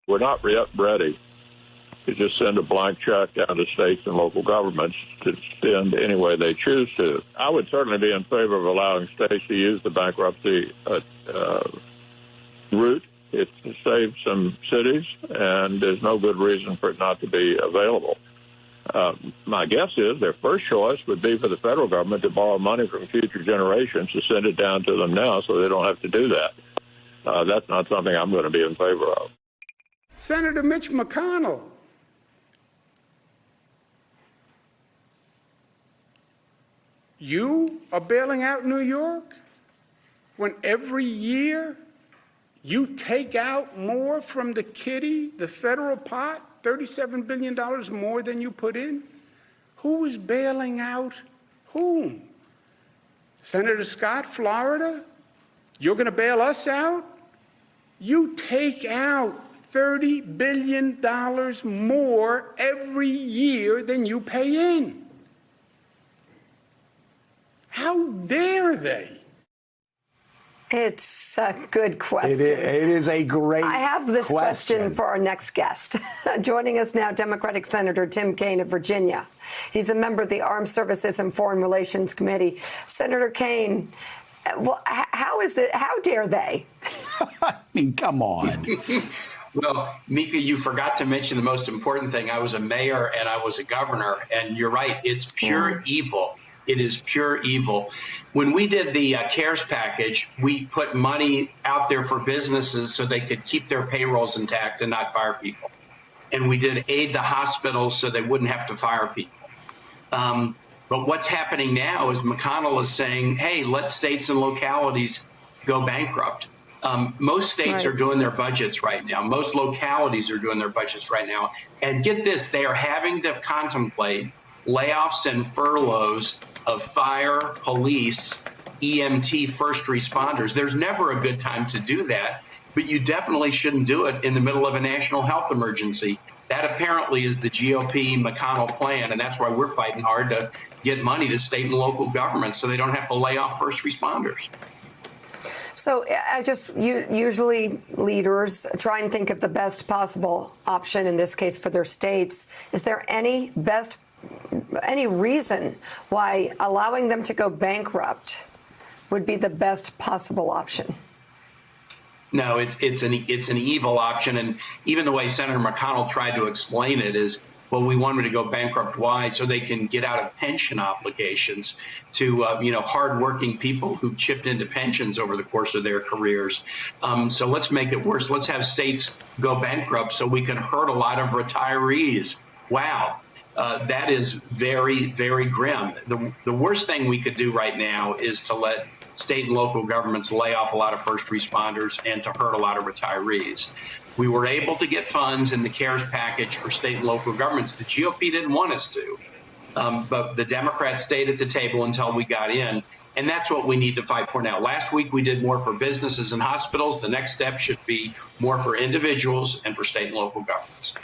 We're not yet ready to just send a blank check down to states and local governments to spend any way they choose to. I would certainly be in favor of allowing states to use the bankruptcy route. It saves some cities, and there's no good reason for it not to be available. My guess is their first choice would be for the federal government to borrow money from future generations to send it down to them now so they don't have to do that. That's not something I'm going to be in favor of. Senator Mitch McConnell, you are bailing out New York when every year you take out more from the kitty, the federal pot, $37 billion more than you put in? Who is bailing out whom? Senator Scott, Florida? You're going to bail us out? You take out $30 billion more every year than you pay in. How dare they? It's a good question. It is a great question. I have this question for our next guest. Joining us now, Democratic Senator Tim Kaine of Virginia. He's a member of the Armed Services and Foreign Relations Committee. Senator Kaine, well, how dare they? I mean, come on. Well, Mika, you forgot to mention the most important thing. I was a mayor and I was a governor, and you're right. It's pure evil. It is pure evil. When we did the CARES package, we put money out there for businesses so they could keep their payrolls intact and not fire people. And we did aid the hospitals so they wouldn't have to fire people. But what's happening now is McConnell is saying, hey, let states and localities go bankrupt. Most states are doing their budgets right now. Most localities are doing their budgets right now. And get this, they are having to contemplate layoffs and furloughs of fire, police, EMT, first responders. There's never a good time to do that, but you definitely shouldn't do it in the middle of a national health emergency. That apparently is the GOP McConnell plan, and that's why we're fighting hard to get money to state and local governments so they don't have to lay off first responders. So usually leaders try and think of the best possible option, in this case for their states. Is there any reason why allowing them to go bankrupt would be the best possible option? No, it's an evil option, and even the way Senator McConnell tried to explain it is, well, we want them to go bankrupt. Why? So they can get out of pension obligations to hardworking people who've chipped into pensions over the course of their careers. So let's make it worse. Let's have states go bankrupt so we can hurt a lot of retirees. Wow. That is very, very grim. The worst thing we could do right now is to let state and local governments lay off a lot of first responders and to hurt a lot of retirees. We were able to get funds in the CARES package for state and local governments. The GOP didn't want us to, but the Democrats stayed at the table until we got in. And that's what we need to fight for now. Last week, we did more for businesses and hospitals. The next step should be more for individuals and for state and local governments.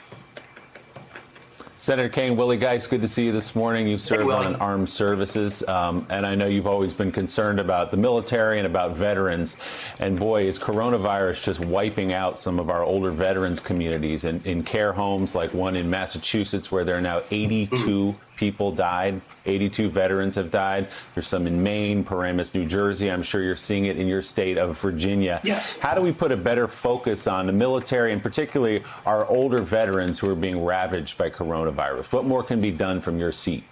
Senator Kaine, Willie Geist, good to see you this morning. You've served on armed services, and I know you've always been concerned about the military and about veterans. And boy, is coronavirus just wiping out some of our older veterans communities in care homes, like one in Massachusetts, where there are now 82 people died. 82 veterans have died. There's some in Maine, Paramus, New Jersey. I'm sure you're seeing it in your state of Virginia. Yes. How do we put a better focus on the military and particularly our older veterans who are being ravaged by coronavirus? What more can be done from your seat?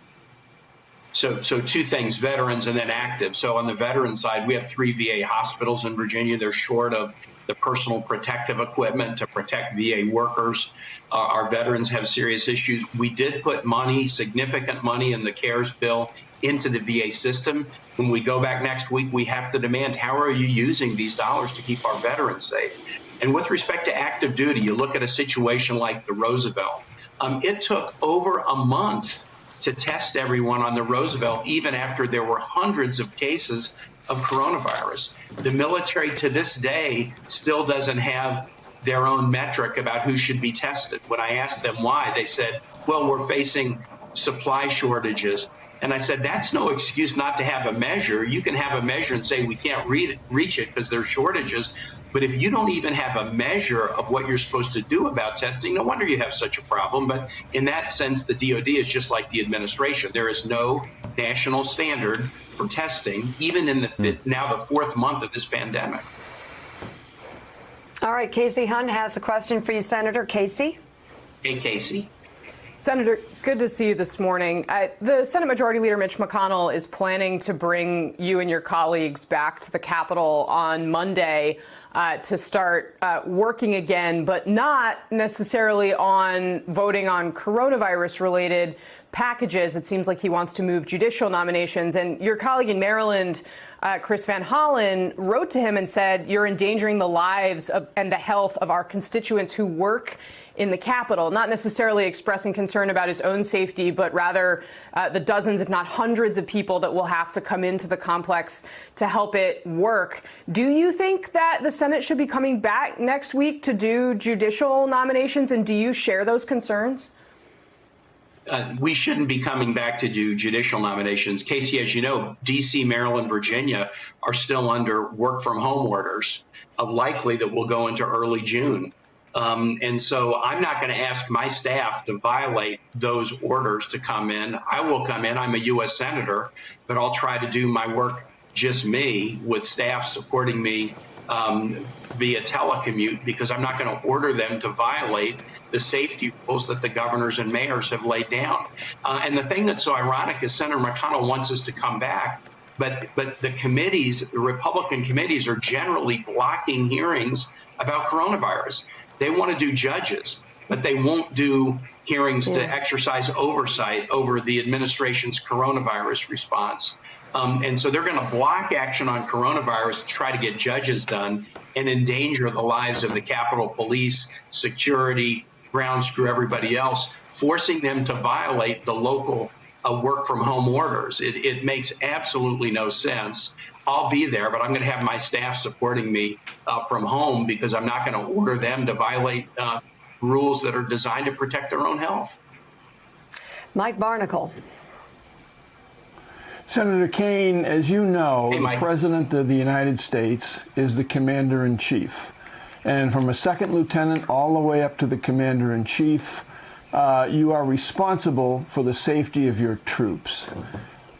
So two things, veterans and then active. So on the veteran side, we have 3 VA hospitals in Virginia. They're short of the personal protective equipment to protect VA workers. Our veterans have serious issues. We did put money, significant money in the CARES bill into the VA system. When we go back next week, we have to demand, how are you using these dollars to keep our veterans safe? And with respect to active duty, you look at a situation like the Roosevelt. It took over a month to test everyone on the Roosevelt, even after there were hundreds of cases of coronavirus. The military to this day still doesn't have their own metric about who should be tested. When I asked them why, they said, well, we're facing supply shortages. And I said, that's no excuse not to have a measure. You can have a measure and say we can't reach it because there's shortages, But if you don't even have a measure of what you're supposed to do about testing, no wonder you have such a problem. But in that sense, the DOD is just like the administration. There is no national standard for testing, even in now the fourth month of this pandemic. All right, Casey Hunt has a question for you, Senator. Casey? Hey, Casey. Senator, good to see you this morning. The Senate Majority Leader Mitch McConnell is planning to bring you and your colleagues back to the Capitol on Monday to start working again, but not necessarily on voting on coronavirus-related packages. It seems like he wants to move judicial nominations. And your colleague in Maryland, Chris Van Hollen, wrote to him and said, you're endangering the lives and the health of our constituents who work in the Capitol, not necessarily expressing concern about his own safety, but rather the dozens, if not hundreds of people that will have to come into the complex to help it work. Do you think that the Senate should be coming back next week to do judicial nominations, and do you share those concerns? We shouldn't be coming back to do judicial nominations. Casey, as you know, D.C., Maryland, Virginia are still under work-from-home orders, likely that will go into early June. And so I'm not going to ask my staff to violate those orders to come in. I will come in. I'm a U.S. Senator, but I'll try to do my work just me with staff supporting me via telecommute, because I'm not going to order them to violate the safety rules that the governors and mayors have laid down. And the thing that's so ironic is Senator McConnell wants us to come back, but the committees, the Republican committees, are generally blocking hearings about coronavirus. They want to do judges, but they won't do hearings to exercise oversight over the administration's coronavirus response. And so they're going to block action on coronavirus to try to get judges done and endanger the lives of the Capitol Police, security, ground crew, everybody else, forcing them to violate the local work-from-home orders. It makes absolutely no sense. I'll be there, but I'm going to have my staff supporting me from home, because I'm not going to order them to violate rules that are designed to protect their own health. Mike Barnicle. Senator Kaine, as you know, Hey, the President of the United States is the Commander-in-Chief. And from a second lieutenant all the way up to the Commander-in-Chief, you are responsible for the safety of your troops.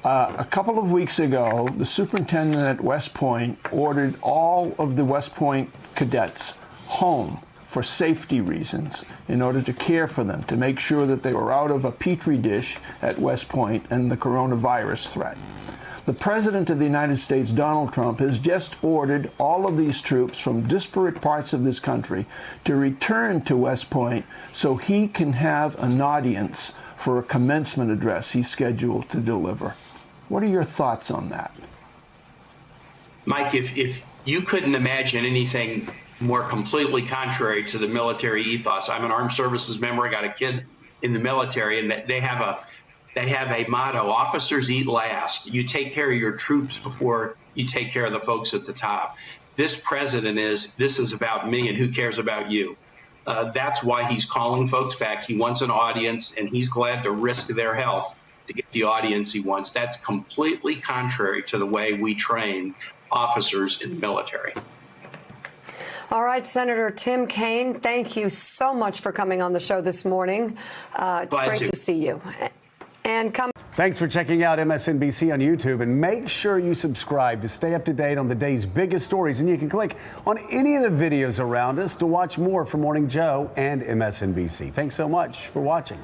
A couple of weeks ago, the superintendent at West Point ordered all of the West Point cadets home for safety reasons, in order to care for them, to make sure that they were out of a petri dish at West Point and the coronavirus threat. The President of the United States, Donald Trump, has just ordered all of these troops from disparate parts of this country to return to West Point so he can have an audience for a commencement address he's scheduled to deliver. What are your thoughts on that? Mike, if you couldn't imagine anything more completely contrary to the military ethos. I'm an armed services member. I got a kid in the military, and they have a motto: officers eat last. You take care of your troops before you take care of the folks at the top. This president this is about me, and who cares about you? That's why he's calling folks back. He wants an audience, and he's glad to risk their health to get the audience he wants. That's completely contrary to the way we train officers in the military. All right, Senator Tim Kaine, thank you so much for coming on the show this morning. It's great to see you. And Thanks for checking out MSNBC on YouTube, and make sure you subscribe to stay up to date on the day's biggest stories. And you can click on any of the videos around us to watch more from Morning Joe and MSNBC. Thanks so much for watching.